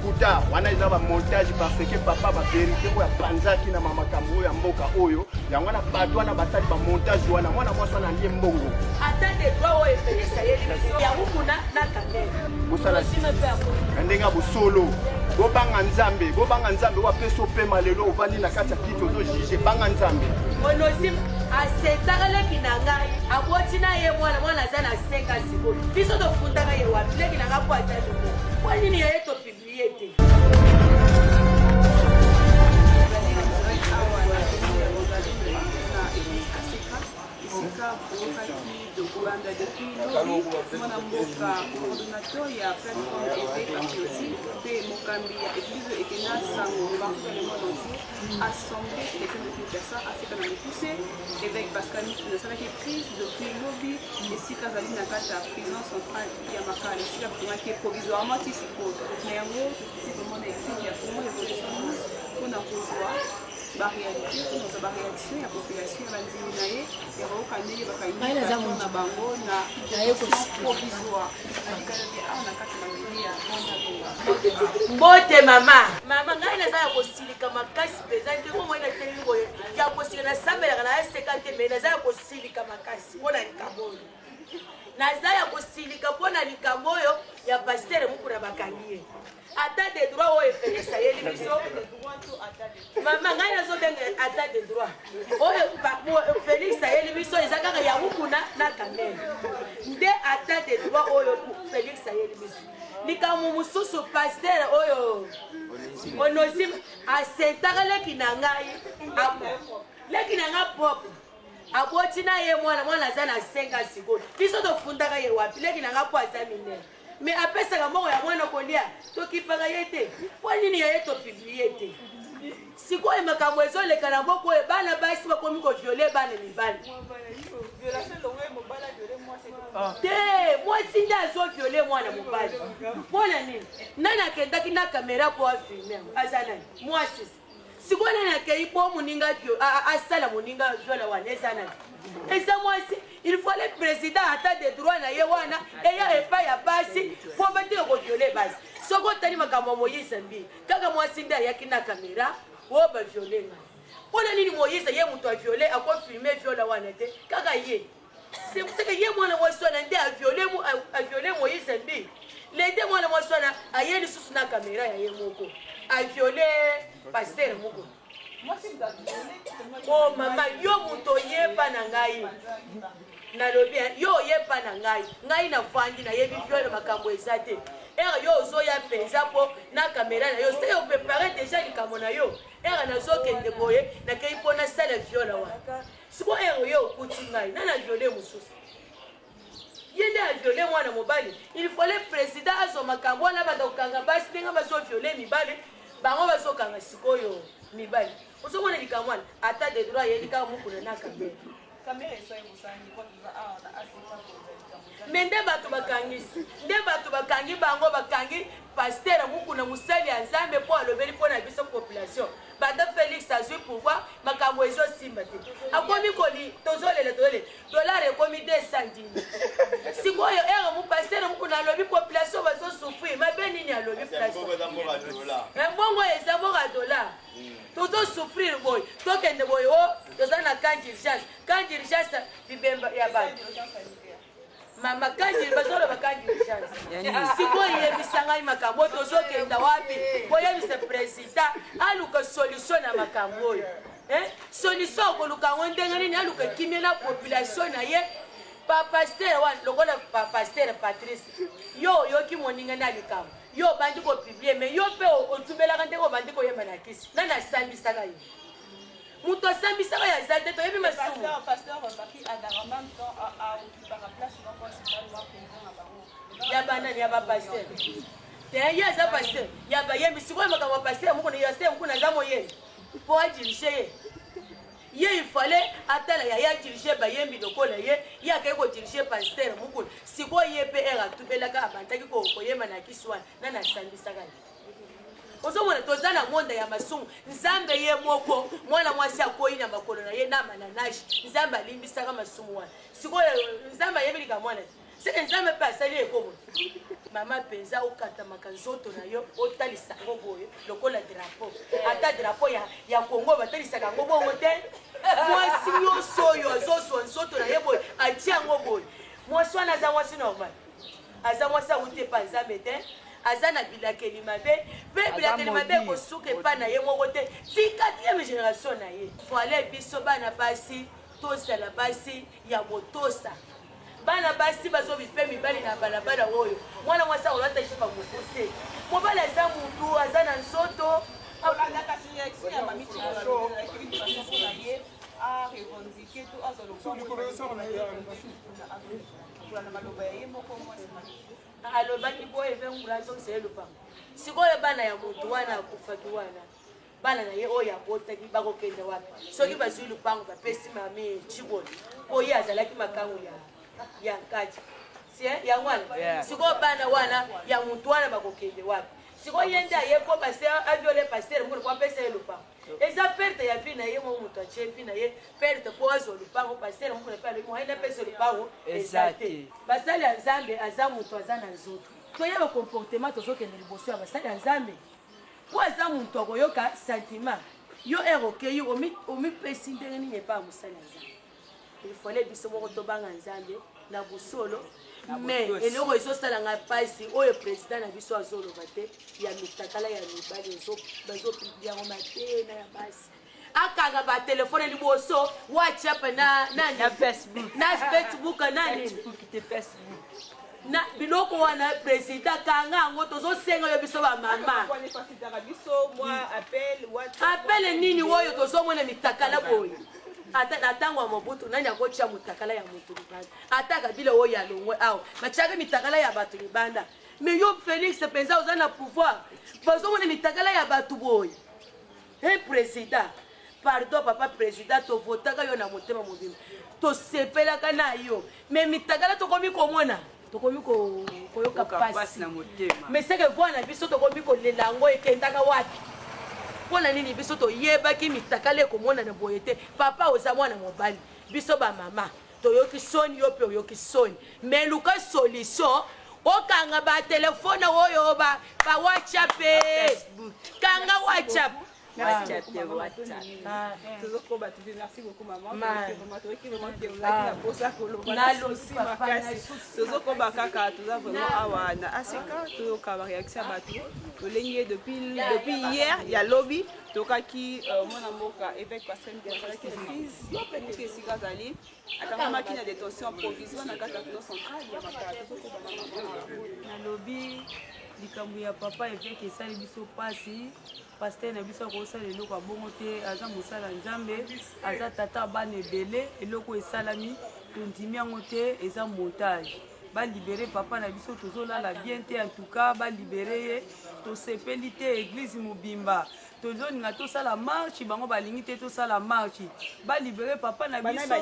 puta wana eza ba montage parce que papa ba vérité ko ya panzaki na mama kambo ya mboka oyo yango na bato wana basali ba montage wana mwana mwasi wana ndiye mbongo atande droit oyo efenesa ye libiso ya mukuna na kamera bosala ndenga bosolo bobanga nzambe wapeso pema lelo ovandi na kati ya kiti ozojije banga nzambe monosime asetakaleki na ngai aboti na ye mwana aza na 5 sikoyo biso tofundaka ye wapi leki na nga po aza limo po nini yaye topiblie te Rwanda depuis lobby mwana mboka coordinateur ya plateforme EP patriotique pe mokambi ya église ekena sango partout dans le monde entier assemblée chrétienne de Kinshasa Afrique na poussé évêque Pascal nasalaki prise depuis lobby esika zali na kati ya prison centrale ya Makala esika bakomaki provisoirement ti sikoyo na yango ti vraiment na équipe ya Congo Révolution mpona kozwa réalité pour la réaction la population va dire naé et roka ndenge bakainga na bango na provisoire na kati na media mbote mama ngai naza ya kosilika makasi peza ndeko mwana telingo ya kosilika na sambela na 50 mais naza ya kosilika makasi mpona likaboyo naza ya kosilika mpona likaboyo ya pasteur mukuna bakangie ata de droit oyo efenesa ye libiso mama ngai nazobenga ata de droit oyo felisa ye libiso eza kaka ya mukuna na kamera nde ata de droit oyo felisa ye libiso likambo mosusu pasteur oyo onosime asetaka leki na ngai leki na nga propre aboti na ye mwana aza na 5 sikoyo biso tofundaka ye wapi leki na nga po aza minene mais apesaka moko ya mwana kolia tokipaka ye te po nini yaye topiblie te sikoyo makambo ezoleka na mboka oyo bana basi bakomi koviole bana mibali te mwasi nde azoviole mwana mobali mpona nini nani akendaki na kamera po afilme aza nani mwasi sikoyo nani akei po moninga asala moninga viola wana eza nani eza mwasi il faut le président ata de droit na ye wana eya epai ya basi po batika koviole basi soko otali makambo ya Moïse mbi kaka mwasi nde ayaki na kamera oyo baviole ngai mpona nini Moïse ye moto aviole akofilme viola wana te kaka ye seke ye mwana mwasi wana nde aviole Moïse mbi lende mwana mwasi wana aye lisusu na kamera ya ye moko aviole pasteur moko oh mama yo moto yeba na ngai nalobi yo yeba na ngai na fandi na yebi viole makambo eza te yo ozoya mpenza po na kamera na yo se yo prepare déjà likambo na yo nazokende boye nakei mpo nasala viola wana siko yo okuti ngai nana viole mosusu ye nde aviole mwana mobali il faut le président azwa makambo wana bakokanga basi ndenge bazoviole mibali bango bazokanga sikoyo mibali ozomona likambo wana ata de droit ye likaka mokuna na kamera mais nde bato bakangi bango bakangi pasteur mokuna mosali ya nzambe mpo alobeli mpo na biso population banda Félix azwi pouvoir makambo ezosimba te akomi koli tozolela dollar ekomi 210 sikoyo ere mopasteur mokuna alobi population bazosouffrir mabe nini alobi mbongo eza mboka dollar tozosouffrir boye tokende boye o toza na camp d'urgence bibemba ya bato mama kanjiri bazoloba kanjiri chance sikoyo yebisa ngai makambo tozokenda wapi boyebisa président aluka solution na makambo oyo solution okoluka ngo ndenge nini aluka kimia na population na ye papasteur wana lokola papasteur Patrice yo yoki moninga na likambo yo bandi kopiblie mais yo mpe otumbelaka ndenge obandi koyemba na kisi nani asambisaka ye muto asambisaka ya za te toyebi masumu ya banani ya bapasteur te ye aza pasteur ya bayembi sikoyo makambo ya pasteur mokona yase mokuna aza moyembi mpo adirige ye il fallait atala ya dirige bayembi lokola ye akei kodirige pasteur mokuna sikoyo ye mpe ere atubelaka abandaki koyemba na kisi wana nani asambisaka ye ozomona toza na monde ya masumu nzambe ye moko mwana mwasi akoyi na makolo na ye na mananashi nzambe alimbisaka masumu wana sikoyo nzambe ayebelika mwana seke nzambe mpe asali ekomo mama penza okatamaka nzoto na yo otalisa ngo boye lokola drapeau ata drapeau ya Congo batalisaka ngo bongo te mwasi nyonso oyo azozwa nzoto na ye boye atia ngo boye mwasi wana aza mwasi normal aza mwasi awuti epa nzambe te aza na bilakeli mabe mpe bilakeli mabe ekosuka epa na ye moko te ti 4e génération na ye fale biso bana basi tosala basi ya botosa bana basi bazobipe mibali na balabala oyo mwana mwasi akolata ishepa mokuse mobali aza mutu aza na nzoto alobaki boye evengula azongisele lupango sikoyo bana ya mutu wana akufaki wana bana na ye oyo abotaki bakokende wapi soki bazwi lupango bapesi mami chiboni po ye azalaki makangu ya nkati ya wana sikoyo bana wana ya mutu wana bakokende wapi sikoyo ye nde aye po pase aviole pastere mukulu po apesa ye lupango eza perte ya vi na ye mo mutu atie vi na ye perte po azwa lupango pastere mukulu pe aloki moyenda apesa lupango eza te basali ya nzambe aza mutu aza na nzoto toyeba comportement tozokende liboso ya basali ya nzambe po aza mutu akoyoka sentiment yo eroke yo omipesi ndenge nini epa ya mosali ya nzambe ifale biso moko tobanga nzambe na busolo mais eloko ezosalanga mpasi oyo président na biso azoloba te ya mitakala ya mibali bazopiblia yango matena ya basi akanga batelefone liboso whatsapp na facebook na biloko wana président kanga yango tozosenga yo biso bamama apele nini oyo tozomona mitakala boye ata na tango ya mobutu nani akotia mutakala ya mutu libanda ata kabila oyo ya longwe awa batiaka mitakala ya bato libanda mais yo Félix penza oza na pouvoir bazomona mitakala ya bato boye président pardon papa président tovotaka yo na motema mobimba tosepelaka na yo mais mitakala tokomi komona tokomi koyoka pasi mais seke voi na biso tokomi kolela yango ekendaka wapi mpona nini biso toyebaki mitakala ekomonana boye te papa oza mwana mobali biso bamama toyoki soni yo mpe oyoki soni mais luka solution okanga batelefone oyo ba whatsapp kanga whatsapp Merci beaucoup maman. Depuis hier, il y a lobby. Tokaki mon amoka évêque pasteur qui église Sikazali akama qui na détention provisoire na kata centrale ya na lobby likambo ya papa évêque esali biso pasi pasteur na biso akosala eloko ya bongo te aza mosala nzambe aza tata bana ebele eloko esalami tondimi yango te eza montage balibere papa na biso tozolala bien te en tout cas balibere ye tosepeli te église mobimba tozoninga tosala marche bango balingi te tosala marche balibere papa na biso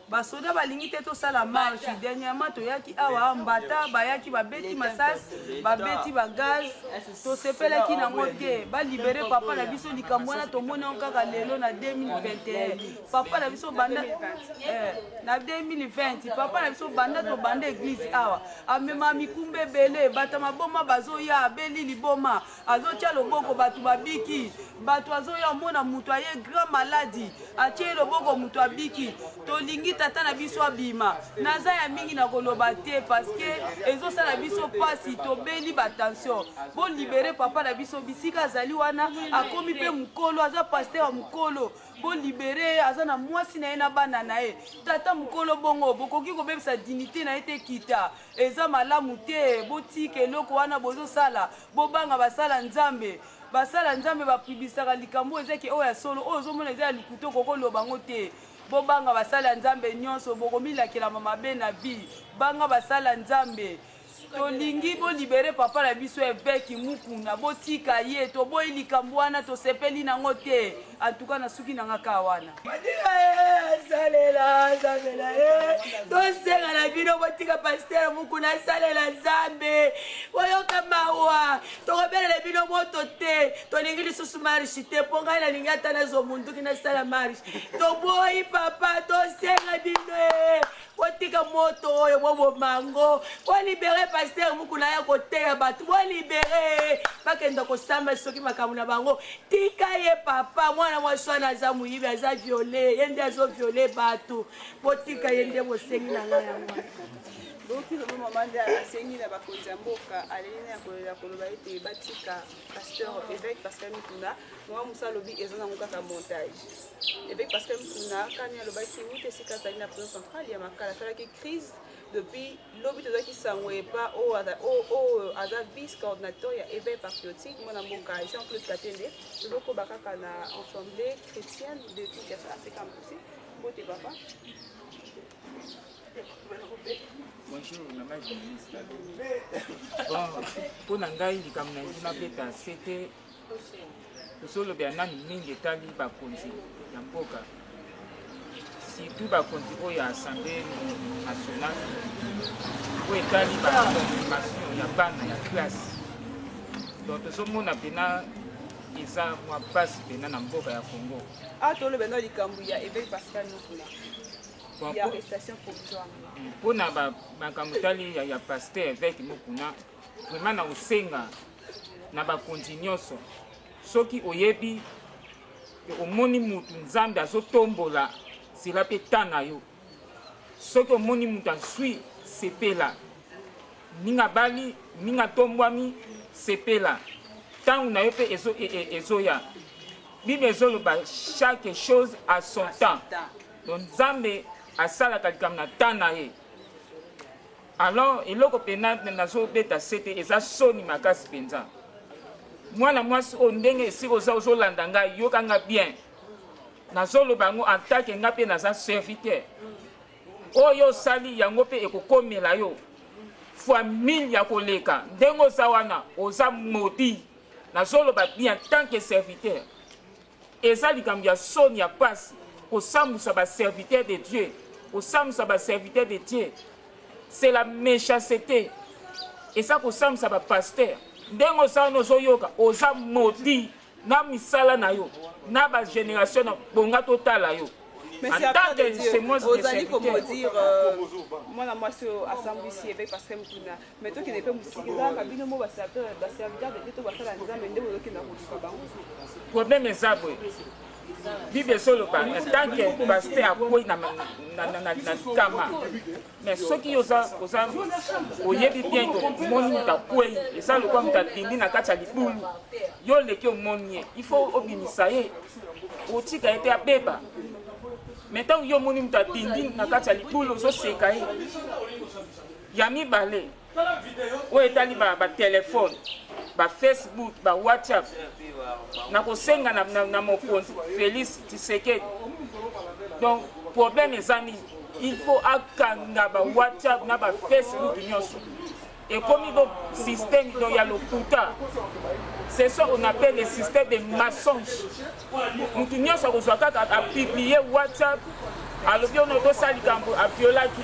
basoda balingi te tosala marche dernièrement toyaki awa mbata bayaki babeti masasi babeti bagaz tosepelaki nango te balibere papa na biso likambo wana tomoni yango kaka lelo na 2021 papa na biso banda na 2020 papa na biso banda tobanda église awa amema mikumba ebele bato maboma bazoya abeli liboma azotia loboko bato babiki bato azoya mona mutu aye grand maladie atie loboko mutu abiki tolingi tata na biso abima naza ya mingi na koloba te parce que ezosala biso pasi tobeli batension bo libere papa na biso bisika azali wana akomi mpe mokolo aza paster ya mokolo bo libere aza na mwasi na ye na bana na ye tata mokolo bongo bokoki kobebisa dignité na ye te kita eza malamu te botika eloko wana bozosala bobanga basala nzambe bapibisaka likambo ezaki oyo ya solo oyo ozomona eza ya likuto kokoloba ngo te bobanga basala nzambe nyonso bokomilakela mabe na vie banga basala nzambe tolingi bolibere papa na biso évêque mukuna botika ye toboyi likambo wana tosepeli nango te atuka na suki nanga ka wana salela nzambela ye tosenga na bino botika paster mukuna salela nzambe boyoka mawa tokobelela bino moto te tolingi lisusu marishi te mpo ngai nalingi ata nazwa munduki nasala marishi toboyi papa tosenga bino botika moto oyo bobomango bolibere paster mukuna ya koteya bato bolibere bakenda kosamba soki makambo na bango tika ye papa mwana mwasi wana aza moyibi aza viole ye nde azoviole bato botika ye nde bosengi na ngai yango donc le moment de asengi na bakonzi ya mboka aleli ya koloba ete batika pasteur évêque Pascal Mukuna mwa musa lobi eza nango kaka montage évêque Pascal Mukuna kani alobaki ute esika azali na présidence centrale ya makala asalaki crise depuis lobi tozalaki sango epa oyo aza vice coordinateur ya éveil patriotique mwana mboka Jean-Claude Katende tozokoba kaka na assemblée chrétienne de Kinshasa Afrique Mpusi mbote papa. Bonjour, madame la ministre. Bon, pour Nangaï, il y a un c'était le bien mingi etali bakonzi ya mboka surtout bakonzi oyo ya assemblée nationale oyo etali baformation ya bana ya classe donc tozomona pena eza mwa mpasi pena na mboka ya Congo toloba na likambo ya évêque Pascal Mukuna ya arrestation provisoire mpona makambo etali ya pasteur évêque Mukuna vraiment na kosenga na bakonzi nyonso soki oyebi omoni mutu nzambe azotombola zela mpe ta na yo soki omoni mutu azwi sepela ninga bali ninga tombwami sepela ntango na yo mpe ezoya bible ezoloba chaque chose à son temps donc nzambe asalaka likambo na ta na ye alors eloko pena nazobeta sete eza soni makasi mpenza mwana mwasi oyo ndenge esika oza ozolanda ngai yokanga bien nazoloba yango en tant que nga mpe naza serviteur oyo osali yango mpe ekokomela yo fois 1000 ya koleka ndenge oza wana oza modi nazoloba bien en tant que serviteur eza likambo ya soni ya pasi kosambusa baserviteur de Dieu kosambusa baserviteur de Dieu c'est la méchanceté eza kosambusa bapasteur ndenge osala ozoyoka oza modi na misala na yo na bagénération na bonga totala yo ozali komodire mwana mwasi oyo asambwisi évêque Pascal Mukuna mais tokende mpe mosikizaka bino mo baserviteur de Dieu to basala nzambe nde bozokenda koluka bango problème eza boye bible ezoloba en tant que pasteur akwei na kama mais soki oza oyebi bien omoni mutu akwei eza lokwa mutu atindi na kati ya libulu yo leki omoni ye il faut obimisa ye otika ye te abeba mais ntango yo omoni mutu atindi na kati ya libulu ozoseka ye ya mibale oyo etali batelefone bafacebook bawhatsapp na kosenga na mokonzi Félix Tshisekedi donc problème eza nini il faut akanga bawhatsapp na bafacebook nyonso ekomi do système do ya lokuta c'est ça on appelle le système de mensonge mutu nyonso akozwa kaka apublie whatsapp alobi ono tosala likambo aviolaki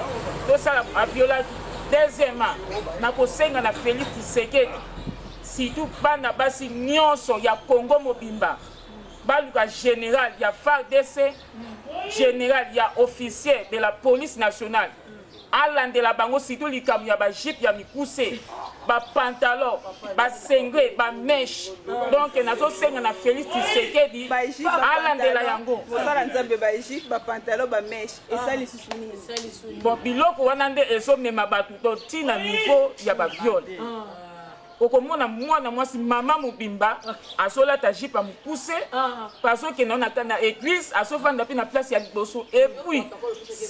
deuxièmement na kosenga na Félix Tshisekedi surtout bana basi nyonso ya Congo mobimba baluka général ya FARDC général ya officier de la police nationale alandela bango surtout likambo ya bajipe ya mikuse bapantalon basengre bameshe donc nazosenga na Félix Tshisekedi alandela yango mosala nzambe bajipe bapantalon bameshe esali lisusu nini bon biloko wana nde ezomema bato totina niveau ya baviole okomona mwana mwasi mama mobimba azolata jipe ya mokuse azokenda na église azovanda mpe na place ya liboso epuis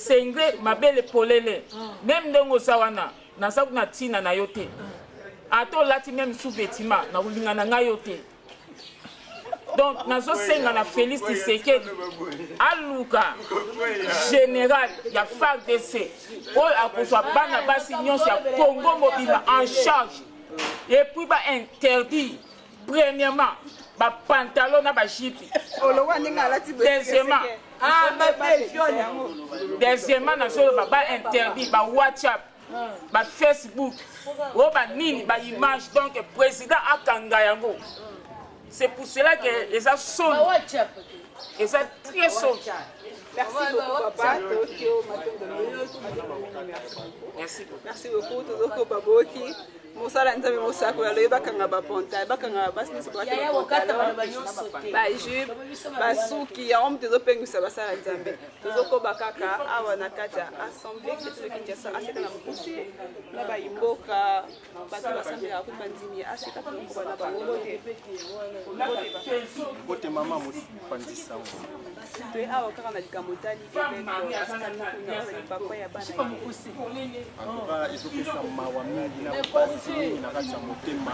sengre mabele polele meme ndenge oza wana naza kuna ntina na yo te ata olati meme sous-vêtiment na kolinga na ngai yo te donc nazosenga na Félix Tshisekedi aluka général ya FARDC oyo akozwa bana basi nyonso ya Congo mobimba en charge et puis ba interdit premièrement ba pantalon na ba jipe deuxièmement na solo ba interdit ba WhatsApp ba Facebook o ba nini ba image donc président akanga yango. C'est pour cela que les a sont et ça très sont. Merci beaucoup, papa. Merci beaucoup. Tozoko baboki. Mosala nzambe mosako ya loyeba kanga ba ponta, ba kanga ba sinisi ba ya wakata bana banyonso te. Ba jupe, ba suki ya homme tozopengisa basala nzambe. Tozoko bakaka awa na kata assemblée que Kinshasa aseka na mukusi na ba imboka bato basambela ko bandimi aseka ko bana ba ngote. Bote mama musi pandisa. Te awa kaka na likamotali event asali kuna papa ya bana. Anga ezopesa mawa mingi na basi na kati ya motema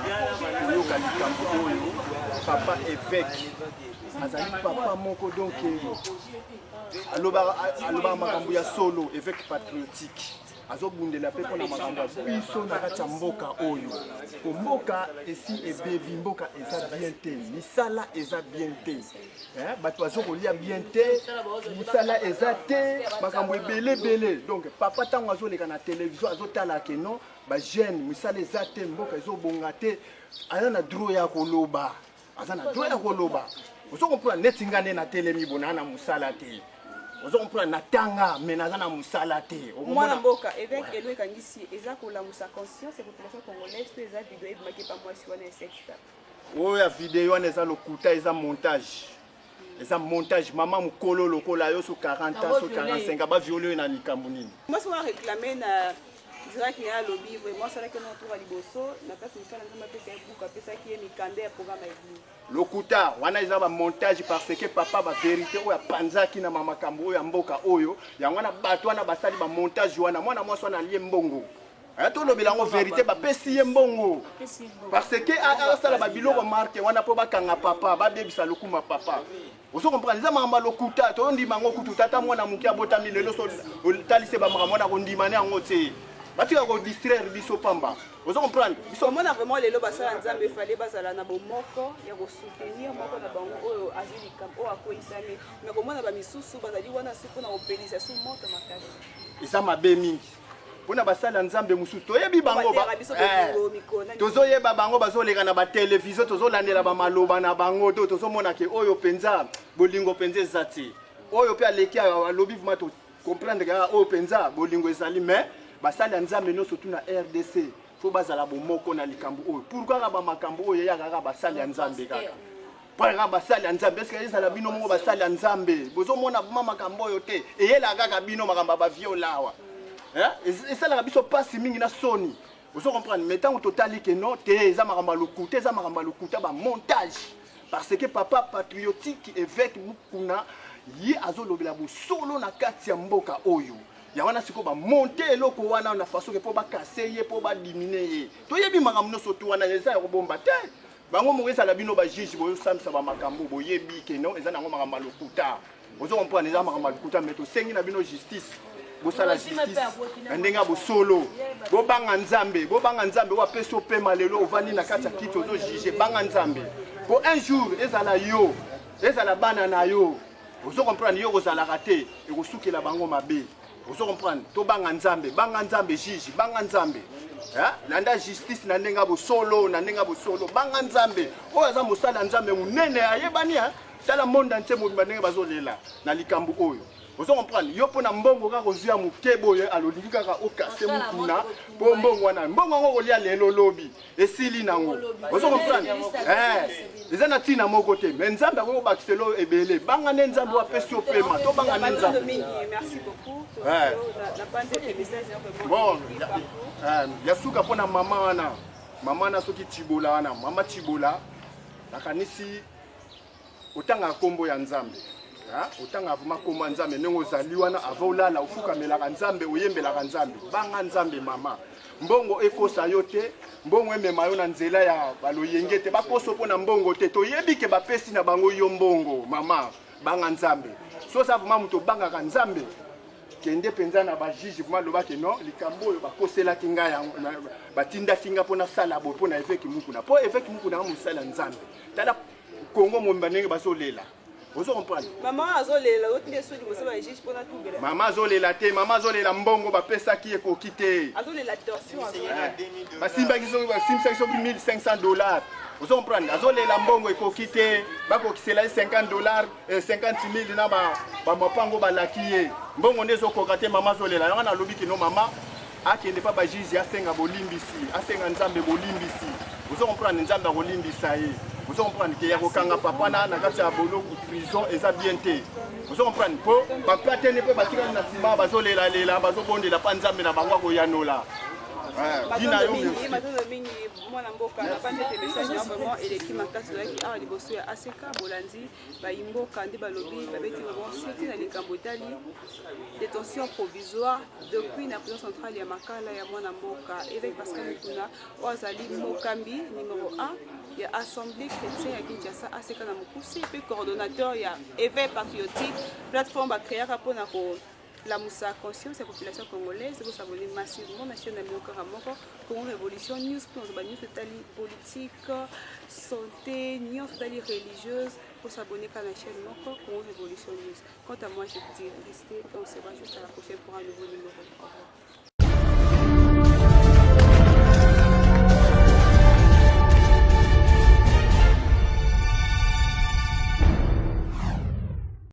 oyoka likambo oyo papa évêque azali papa moko donc aloba makambo ya solo évêque patriotique azobundela mpe mpona makambo ya biso na kati ya mboka oyo po mboka esi ebebi mboka eza bien te misala eza bien te bato bazokolia bien te misala eza te makambo ebelebele donc papa ntango azoleka na televizio azotala keno bajeune misala eza te mboka ezobonga te aza na droit ya koloba aza na droit ya koloba ozokompona neti nga nde na telemi bona na mosala te ozokompona natanga me naza na mosala te mwana mboka évêque elo ekangisi eza kolamusa conscience ya population congolaise to eza video ebimaki pa mwasi wana esexta oyo ya video wana eza lokuta eza montage eza montage mama mokolo lokola yo so 40 ans so 45 baviole oyo na likambo nini mwasi wana réclame na direct na lobby vraiment asalaki na tour ya liboso na kasi misala nzambe apesa ye buku apesaki ye mikanda ya programme ya église lokuta wana eza bamontage parce que papa baverité oyo apanzaki na makambo oyo ya mboka oyo yango wana bato wana basali bamontage wana mwana mwasi wana alie mbongo tolobela yango verité bapesi ye mbongo parce que asala babiloko marke wana mpo bakanga papa babebisa lokuma papa oso comprendre eza makambo lokuta tondima yango kutu tata mwana moke abotami lelo so otalise bamakambo wana kondimane yango te batika kodistraire biso pamba ozo comprendre biso mona vraiment lelo basala nzambe efale bazala na bomoko ya kosoutenir moko na bango oyo azili kamp oyo akoyisami me komona bamisusu bazali wana si mpona kopelisa su moto makasi eza mabe mingi mpona basala nzambe mosusu toyebi bango tozoyeba bango bazoleka na batelevizio tozolandela bamaloba na bango to tozomona ke oyo mpenza bolingo mpenza eza te oyo mpe aleki alobi vraimen tocomprendre oyo mpenza bolingo ezali mais basali ya nzambe nyonso tu na RDC fo bazala bomoko na likambo oyo pourquoi kaka bamakambo oyo eyaka kaka basali ya nzambe kaka mpo kaka basali ya nzambe eske ezala bino moko basali ya nzambe bozomona vraimen makambo oyo te eyelaka kaka bino makambo ya baviolawa esalaka biso mpasi mingi na soni ozo comprendre mais ntango totali ke no te eza makambo ya lokuta eza makambo ya lokuta bamontage parce que papa patriotique évêque mukuna ye azolobela bosolo na kati ya mboka oyo ya wana siko bamonte eloko wana na façon ke mpo bakase ye mpo badimine ye toyebi makambo nyonso to wana eza ya kobomba te bango moko ezala bino bajuge boyosamisa bamakambo boyebi ke no eza nango makambo ya lokuta ozo comprendre eza makambo ya lokuta mais tosengi na bino justice bosala justice na ndenge ya bosolo bobanga nzambe wapesi opema lelo ovandi na kati ya kiti ozojuge banga nzambe po un jour ezala yo ezala bana na yo ozo comprendre yo kozalaka te ekosukela bango mabe ozo comprendre to banga nzambe juge banga nzambe landa justice na ndenge ya bosolo banga nzambe oyo aza mosala nzambe monene ayebani tala monde entier mobimba ndenge bazolela na likambo oyo ozo comprendre yo mpona mbongo kaka ozwa mokebo oyo alolingi kaka okase mokuna mpo mbongo wana mbongo yango kolia lelo lobi esili nango ozo comprendre eza na ntina moko te me nzambe akoki kobakiselo ebele banga nde nzambe wapesi opema to banga nde nzambe bon ya suka mpona mama wana soki tibola wana mama tibola nakanisi otanga nkombo ya nzambe otanga avuma koma nzambe ndenge ozali wana avolala ofukamelaka nzambe oyembelaka nzambe banga nzambe mama mbongo ekosa yo te mbongo emema yo na nzela ya baloyenge te bakoso mpona mbongo te toyebi ke bapesi na bango yo mbongo mama banga nzambe sosa avuma moto obangaka nzambe kende mpenza na bajuge vraimen alobaki no likambo oyo bakoselaki ngai batindaki nga mpona sala boye mpona évêque mukuna mpo évêque mukuna nga mosala nzambe tala kongo momba ndenge bazolela Ozo comprendre? Maman azolela otinde sodi mosaba juge pona tubela. Maman azolela te, maman azolela mbongo bapesaki ekoki te. Azolela torsion azolela. Basimbaki so 1500 $. Ozo comprendre? Azolela mbongo ekoki te. Bakokisela $50 50 000 na ba mapango balaki ye. Mbongo ndezo koka te maman azolela. Yango na lobi kino maman akende pa ba juge asenga bolimbisi, asenga nzambe bolimbisi. Ozo comprendre nzambe akolimbisa ye. Vous comprenez qu'il y a aucun papa na kati ya bolo prison eza bien te. Vous comprenez po papa te ne peut pas tirer na sima bazolela lela bazobondela pa nzambe na bango ko yanola. Dina yo mingi mwana mboka na bande te message na vraiment eleki makasi laki a liboso ya ACK Bolandi ba imboka ndi balobi babeti bon c'était na likambo tali détention provisoire depuis la prison centrale ya Makala ya mwana mboka évêque Pascal Mukuna ozali mokambi numéro 1 ya assemblée chrétienne ya Kinshasa ACK na Mukusi puis coordonnateur ya éveil patriotique plateforme ba créer rapona ko la moussa conscience de la population congolaise, vous abonnez massivement à la chaîne de Congo Révolution News, pour nous abonner politique, santé, news religieuse, pour s'abonner à la chaîne Congo Révolution News. Quant à moi, je vous dis restez, on se voit juste à la prochaine pour un nouveau numéro. Au revoir.